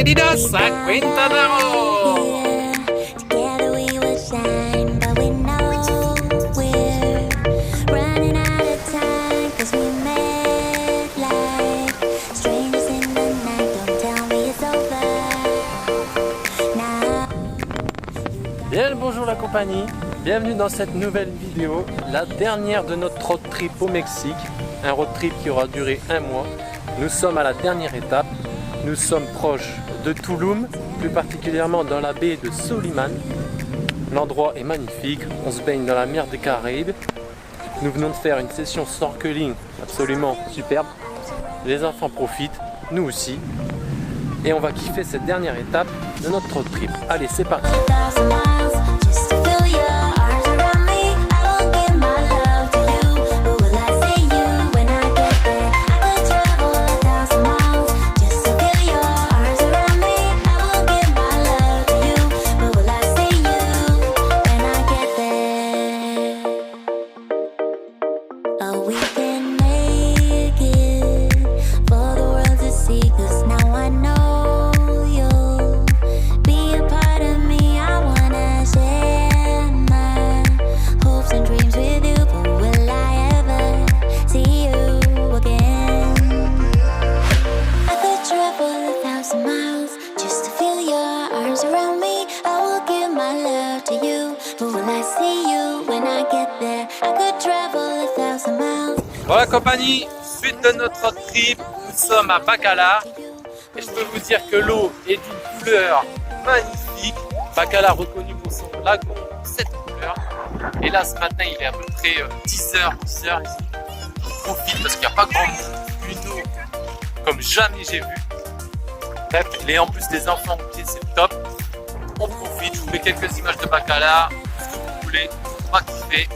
Bienvenidos a Quintana Roo. Bien le bonjour la compagnie, bienvenue dans cette nouvelle vidéo, la dernière de notre road trip au Mexique, un road trip qui aura duré un mois. Nous sommes à la dernière étape, nous sommes proches de Tulum, plus particulièrement dans la baie de Soliman. L'endroit est magnifique, on se baigne dans la mer des Caraïbes. Nous venons de faire une session snorkeling absolument superbe. Les enfants profitent, nous aussi. Et on va kiffer cette dernière étape de notre road trip. Allez, c'est parti! Voilà compagnie, suite de notre road trip, nous sommes à Bacalar et je peux vous dire que l'eau est d'une couleur magnifique. Bacalar reconnu pour son lagon de cette couleur. Et là ce matin il est à peu près 10h ici. On profite parce qu'il n'y a pas grand monde, une eau comme jamais j'ai vu. Bref, et en plus des enfants au pied, c'est le top. On profite, je vous mets quelques images de Bacalar, ce que vous voulez, on va kiffer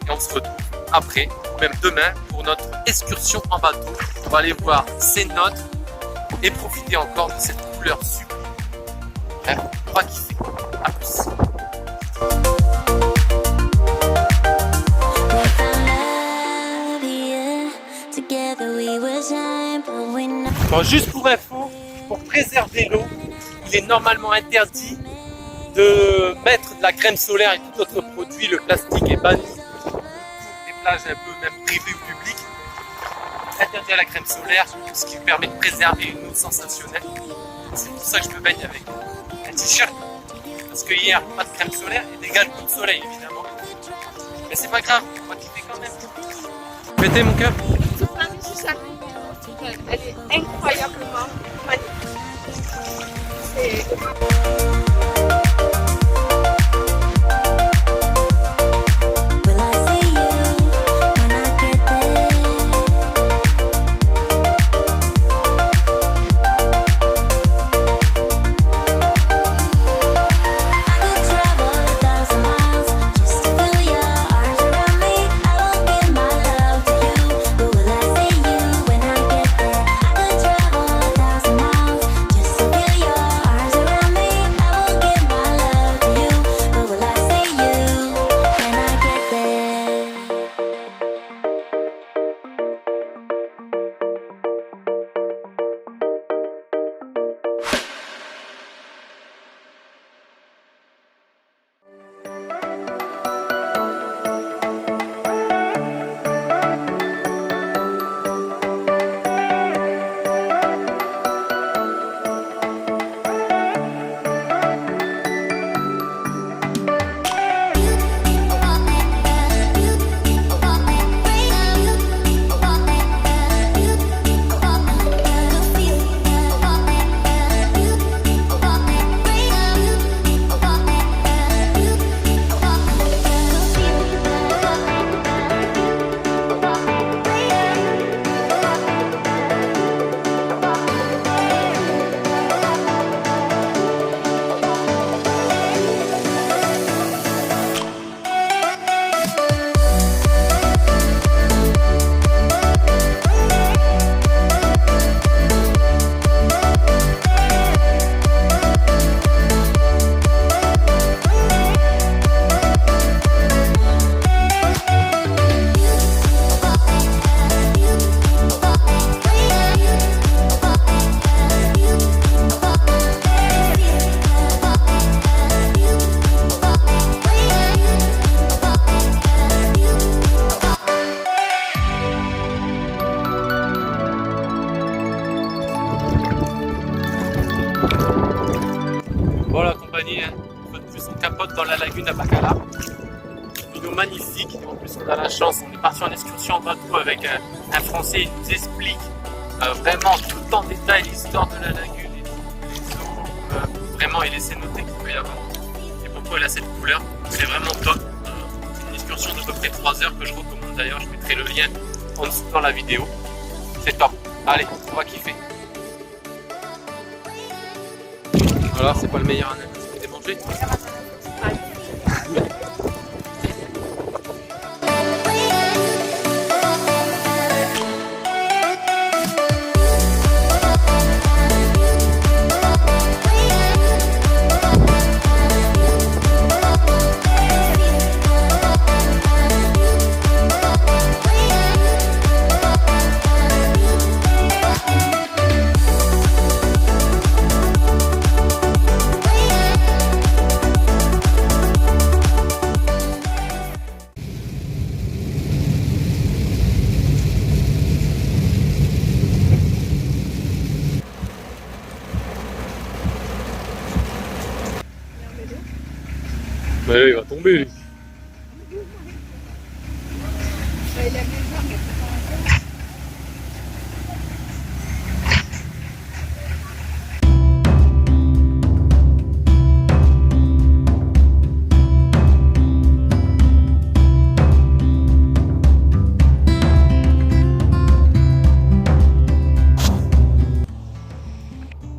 et on se retrouve après, même demain, pour notre excursion en bateau. On va aller voir cénotes et profiter encore de cette couleur sublime. Bref, on va kiffer. A plus. Bon, juste pour info, pour préserver l'eau, il est normalement interdit de mettre de la crème solaire et tout autre produit. Le plastique est banni. Plage un peu même privée ou publique, interdit à la crème solaire, ce qui permet de préserver une eau sensationnelle. C'est pour ça que je me baigne avec un t-shirt, parce que hier pas de crème solaire et des gants de soleil évidemment, mais c'est pas grave, on va kiffer quand même. Mettez mon cœur. Elle est incroyablement magnifique. compagnie, hein. Une fois de plus, on capote dans la lagune à Bacala. Une eau magnifique. En plus, on a la chance, on est parti en excursion en bateau avec un Français. Il nous explique vraiment tout en détail l'histoire de la lagune et tout, les eaux. Vraiment, il essaie de noter qu'il peut y avoir. Et pourquoi elle a cette couleur. C'est vraiment top. C'est une excursion d'à peu près 3 heures que je recommande d'ailleurs. Je mettrai le lien en dessous dans la vidéo. C'est top. Allez, on va kiffer. Alors, c'est pas le meilleur ananas que j'ai mangé. Mais il va tomber lui.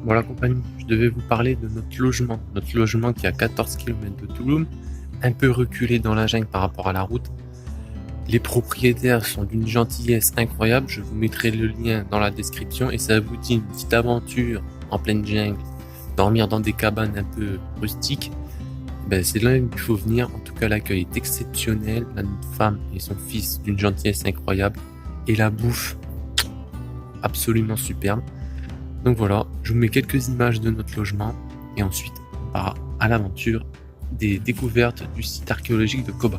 Bon la compagnie, je devais vous parler de notre logement qui est à 14 km de Touloum, un peu reculé dans la jungle par rapport à la route. Les propriétaires sont d'une gentillesse incroyable, je vous mettrai le lien dans la description et ça vous dit une petite aventure en pleine jungle, dormir dans des cabanes un peu rustiques, ben c'est là où il faut venir. En tout cas l'accueil est exceptionnel, la femme et son fils d'une gentillesse incroyable et la bouffe absolument superbe. Donc voilà, je vous mets quelques images de notre logement et ensuite on part à l'aventure des découvertes du site archéologique de Koba.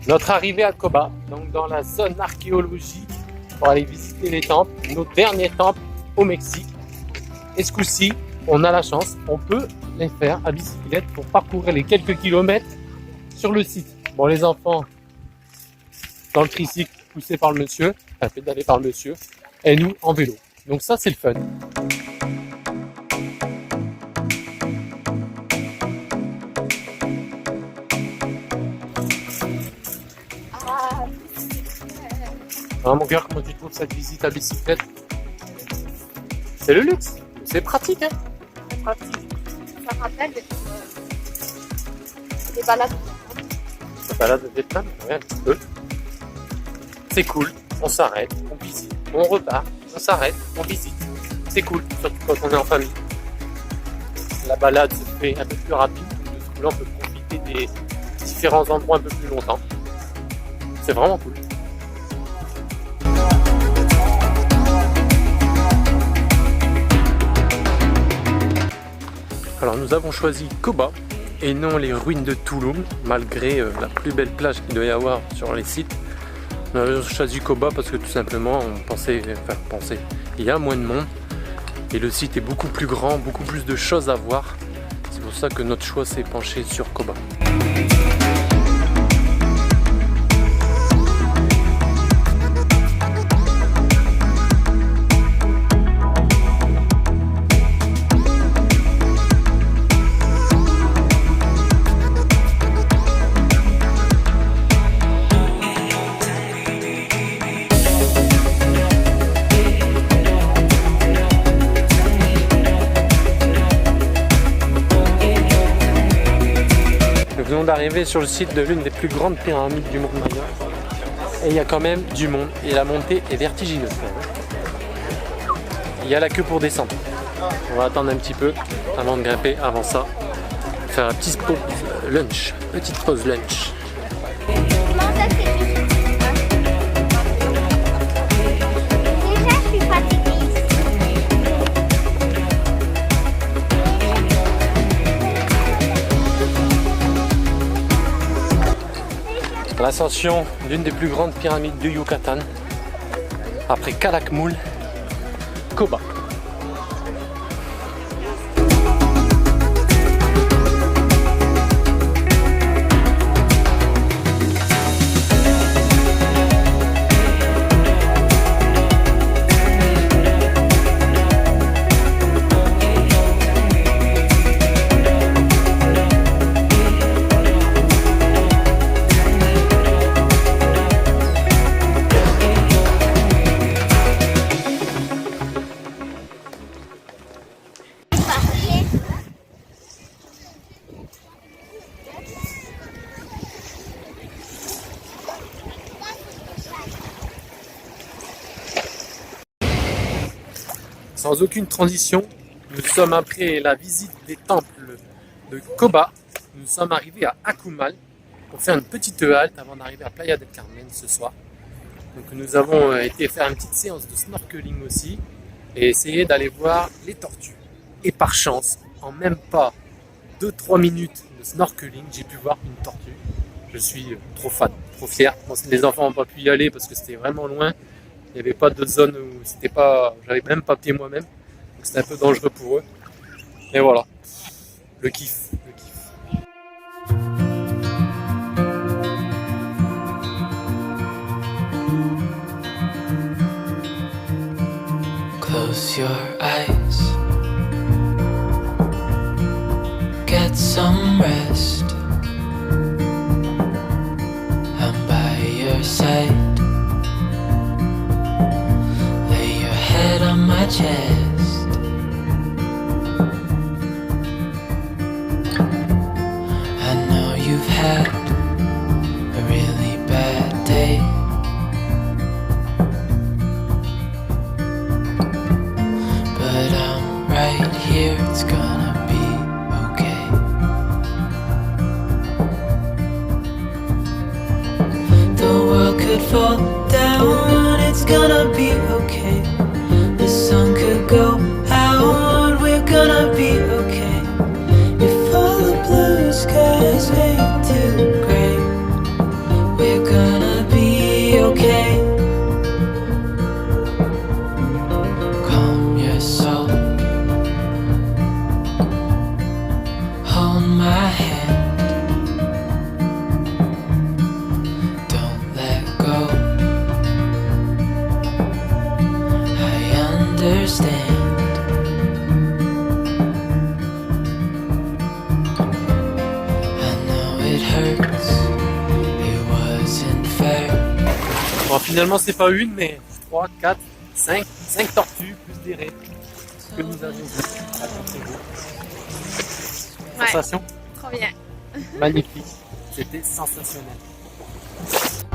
Notre arrivée à Koba, donc dans la zone archéologique, pour aller visiter les temples, nos derniers temples au Mexique. Et ce coup-ci, on a la chance, on peut les faire à bicyclette pour parcourir les quelques kilomètres sur le site. Bon, les enfants, dans le tricycle poussé par le monsieur, enfin pédalé par le monsieur, et nous en vélo. Donc ça, c'est le fun. Ah, mon cœur, comment tu trouves cette visite à bicyclette? C'est le luxe, c'est pratique, hein? C'est pratique. Ça rappelle des balades. La balade de Vietnam, ouais, un petit peu. C'est cool, on s'arrête, on visite, on repart, on s'arrête, on visite. C'est cool, surtout quand on est en famille. La balade se fait un peu plus rapide, de ce coup-là on peut profiter des différents endroits un peu plus longtemps. C'est vraiment cool. Alors nous avons choisi Koba et non les ruines de Touloum, malgré la plus belle plage qu'il doit y avoir sur les sites. Nous avons choisi Koba parce que tout simplement on pensait, il y a moins de monde et le site est beaucoup plus grand, beaucoup plus de choses à voir. C'est pour ça que notre choix s'est penché sur Koba. venons d'arriver sur le site de l'une des plus grandes pyramides du monde maya. Et il y a quand même du monde et la montée est vertigineuse. Il y a la queue pour descendre. On va attendre un petit peu avant de grimper. Avant ça, faire une petite pause lunch. Petite pause lunch. Comment ça c'est déjà, je suis fatiguée. L'ascension d'une des plus grandes pyramides du Yucatan. Après Calakmul, Coba. Sans aucune transition, nous sommes après la visite des temples de Coba. Nous sommes arrivés à Akumal pour faire une petite halte avant d'arriver à Playa del Carmen ce soir. Donc nous avons été faire une petite séance de snorkeling aussi et essayer d'aller voir les tortues. Et par chance, en même pas 2-3 minutes de snorkeling, j'ai pu voir une tortue. Je suis trop fan, trop fier. Bon, les enfants n'ont pas pu y aller parce que c'était vraiment loin. Il n'y avait pas d'autres zones où c'était pas, j'avais même pas pied moi-même, donc c'était un peu dangereux pour eux. Et voilà, le kiff, le kiff. Close your eyes, get some rest. I'm by your side. On my chest, I know you've had a really bad day, but I'm right here, it's gonna be okay. The world could fall down, it's gonna be okay. The sun could go out, we're gonna be okay. If all the blue skies ain't too gray, we're gonna be okay. Calm your soul, hold my hand, don't let go. Understand. I know it hurts. It wasn't fair. Bon, finalement, c'est pas une, mais 3, 4, 5 tortues plus des raies que nous avons vues. Ouais. Sensation Trop bien. magnifique, c'était sensationnel.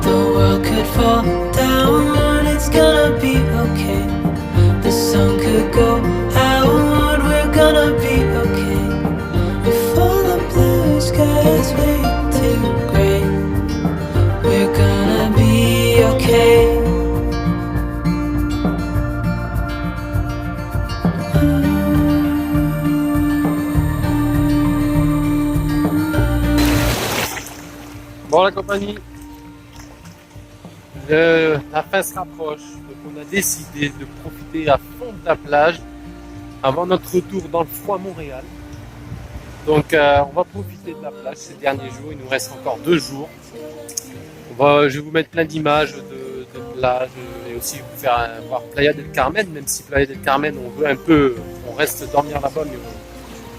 The world could fall down, it's gonna be okay. The sun could go out, we're gonna be okay. If all the blue skies ain't too gray, we're gonna be okay. Bon, la compagnie, la fin se rapproche, donc on a décidé de profiter à fond de la plage avant notre retour dans le froid Montréal. Donc on va profiter de la plage ces derniers jours, il nous reste encore 2 jours. Je vais vous mettre plein d'images de plage et aussi vous faire voir Playa del Carmen, même si Playa del Carmen on reste dormir là-bas, mais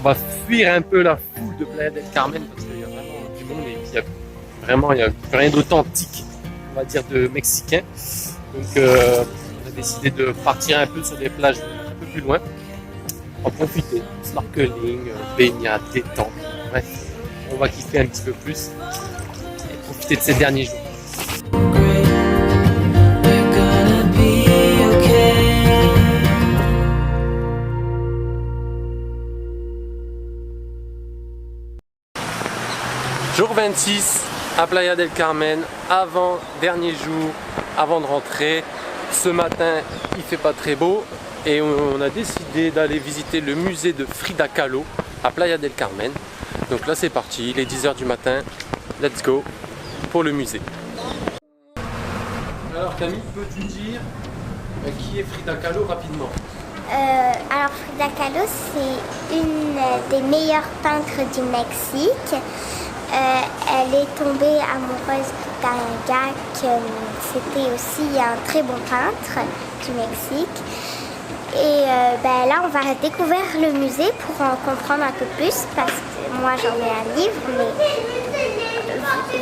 on va fuir un peu la foule de Playa del Carmen parce qu'il y a vraiment du monde et puis il n'y a plus rien d'authentique, on va dire, de mexicain. Donc on a décidé de partir un peu sur des plages un peu plus loin, en profiter, snorkeling, baignade, détente, bref, on va kiffer un petit peu plus et profiter de ces derniers jours. great. We're gonna be okay. Jour 26 à Playa del Carmen, dernier jour, avant de rentrer. Ce matin, il fait pas très beau et on a décidé d'aller visiter le musée de Frida Kahlo à Playa del Carmen. Donc là c'est parti, il est 10 h du matin, let's go pour le musée. Alors Camille, peux-tu dire qui est Frida Kahlo rapidement? Alors Frida Kahlo, c'est une des meilleures peintres du Mexique. Elle est tombée amoureuse d'un gars que c'était aussi un très bon peintre du Mexique. Et là, on va découvrir le musée pour en comprendre un peu plus parce que moi, j'en ai un livre, mais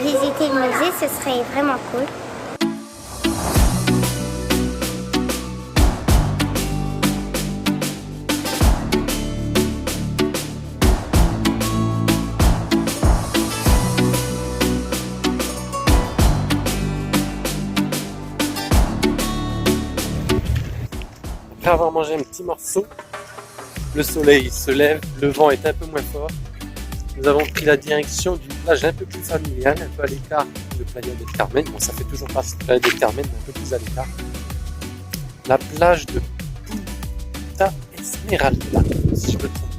visiter le musée, ce serait vraiment cool. Après avoir mangé un petit morceau, le soleil se lève, le vent est un peu moins fort. Nous avons pris la direction d'une plage un peu plus familiale, un peu à l'écart de Playa del Carmen. Bon, ça fait toujours partie de Playa del Carmen, mais un peu plus à l'écart. La plage de Punta Esmeralda, si je ne me trompe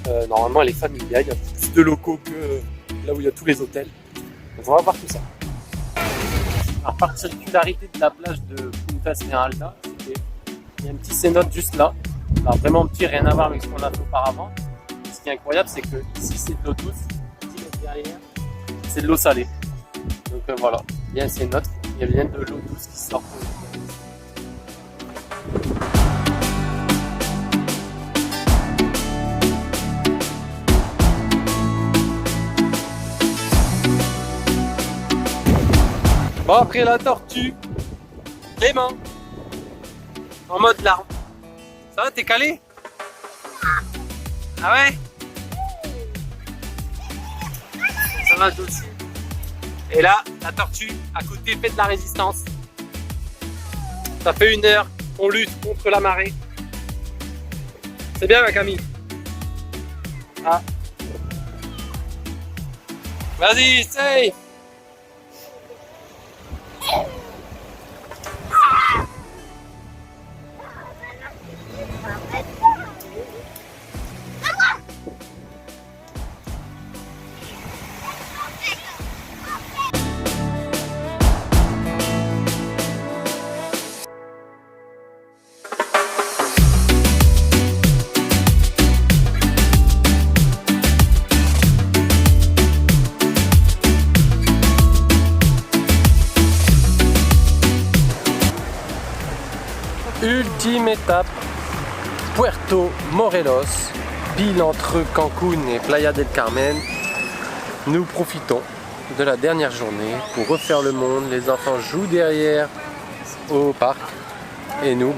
pas. Normalement, elle est familiale, il y a plus de locaux que là où il y a tous les hôtels. Donc, on va voir tout ça. Alors, particularité de la plage de Punta Esmeralda, il y a un petit cénote juste là. Alors vraiment petit, rien à voir avec ce qu'on a fait auparavant. Ce qui est incroyable, c'est que ici c'est de l'eau douce, 10 mètres derrière, c'est de l'eau salée. Donc voilà, il y a un cénote, il y a bien de l'eau douce qui sort. Bon, après la tortue, Clément, en mode larme. Ça va, t'es calé? Ah ouais? Ça va toi aussi. Et là, la tortue, à côté, fait de la résistance. Ça fait 1 heure qu'on lutte contre la marée. C'est bien ma Camille. Ah. Vas-y, essaye. Ultime étape, Puerto Morelos, pile entre Cancún et Playa del Carmen. Nous profitons de la dernière journée pour refaire le monde. Les enfants jouent derrière au parc et nous,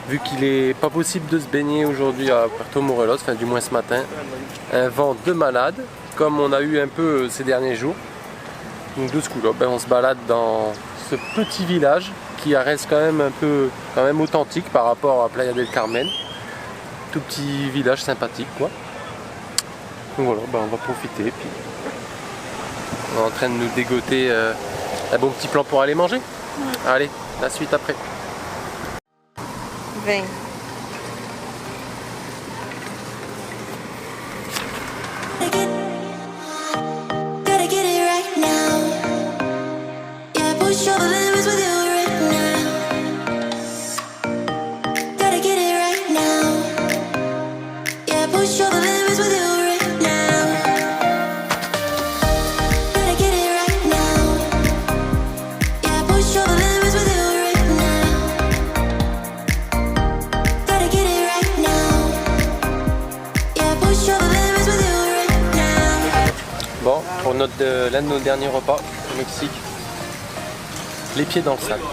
vu qu'il n'est pas possible de se baigner aujourd'hui à Puerto Morelos, enfin du moins ce matin, un vent de malade comme on a eu un peu ces derniers jours. Donc de ce coup-là, on se balade dans ce petit village qui reste quand même authentique par rapport à Playa del Carmen. Tout petit village sympathique quoi. Donc voilà, on va profiter. Puis on est en train de nous dégoter un bon petit plan pour aller manger. Allez, la suite après. 20. Gotta get it right now. Yeah, push all the limits with you right now. Gotta get it right now. Yeah, push all the limits with you right now. Gotta get it right now. Yeah, push all the limits with you right now. Gotta get it right now. Yeah, push all the limits with you right now. Bon, pour l'un de nos derniers repas au Mexique, les pieds dans le sable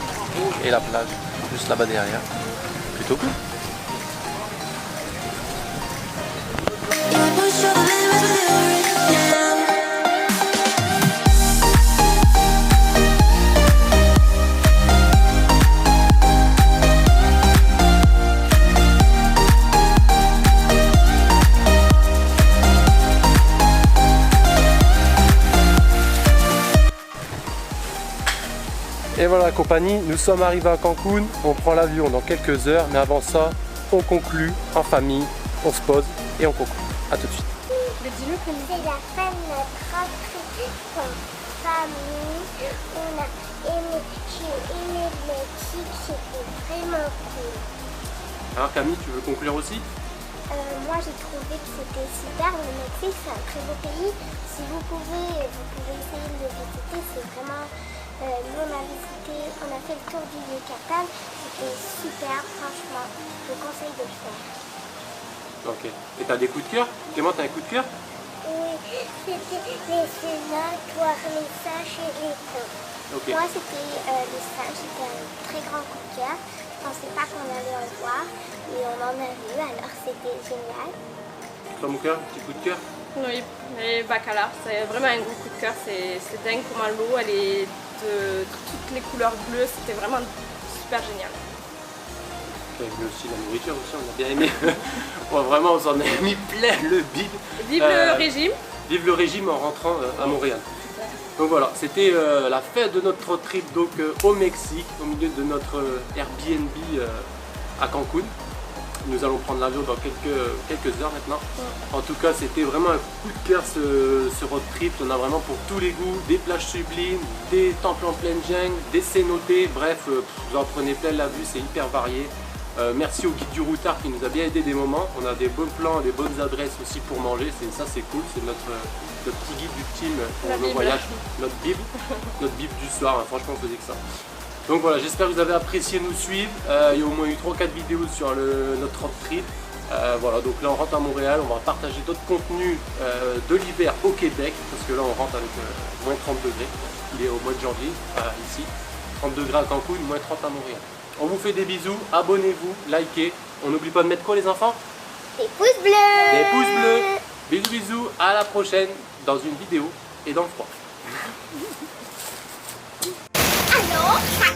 et la plage, juste là-bas derrière. Plutôt cool. Yeah, push all the limits with you right now. Et voilà la compagnie, nous sommes arrivés à Cancun, on prend l'avion dans quelques heures, mais avant ça, on conclut en famille, on se pose et on conclut. A tout de suite. C'est la fin de notre entrée en famille. On a aimé, j'ai aimé le Mexique, c'était vraiment cool. Alors Camille, tu veux conclure aussi? Moi j'ai trouvé que c'était super, le Mexique c'est un très beau pays. Si vous pouvez essayer de le visiter, c'est vraiment... nous on a visité, on a fait le tour du Yucatan, c'était super, franchement, je vous conseille de le faire. Ok. Et t'as des coups de cœur? Clément, t'as un coup de cœur? Oui, c'était les cénotes, voir les singes et les pins. Ok. Moi c'était les singes, c'était un très grand coup de cœur. Je pensais pas qu'on allait en voir, et on en a vu, alors c'était génial. Toi mon cœur, petit coup de cœur? Oui, les Bacalar, c'est vraiment un gros coup de cœur. C'est dingue comment l'eau, elle est de toutes les couleurs bleues. C'était vraiment super génial. Mais aussi la nourriture aussi, on a bien aimé. Bon, vraiment, on s'en est mis plein le bide. Vive le régime. Vive le régime en rentrant à Montréal. Donc voilà, c'était la fin de notre road trip donc, au Mexique, au milieu de notre Airbnb à Cancun. Nous allons prendre l'avion dans quelques heures maintenant. En tout cas, c'était vraiment un coup de cœur ce road trip. On a vraiment pour tous les goûts, des plages sublimes, des temples en pleine jungle, des cénotés. Bref, vous en prenez plein la vue, c'est hyper varié. Merci au guide du routard qui nous a bien aidé des moments. On a des bons plans, des bonnes adresses aussi pour manger. Ça c'est cool, c'est notre petit guide ultime pour nos voyages, notre bible du soir. Hein. Franchement, on faisait que ça. Donc voilà, j'espère que vous avez apprécié nous suivre. Il y a au moins eu 3-4 vidéos sur notre road trip. Voilà, donc là on rentre à Montréal, on va partager d'autres contenus de l'hiver au Québec, parce que là on rentre avec moins 30 degrés. Il est au mois de janvier, ici. 30 degrés à Cancun, moins 30 à Montréal. On vous fait des bisous, abonnez-vous, likez. On n'oublie pas de mettre quoi les enfants? Des pouces bleus. Des pouces bleus. Bisous bisous, à la prochaine dans une vidéo et dans le froid. Alors, ça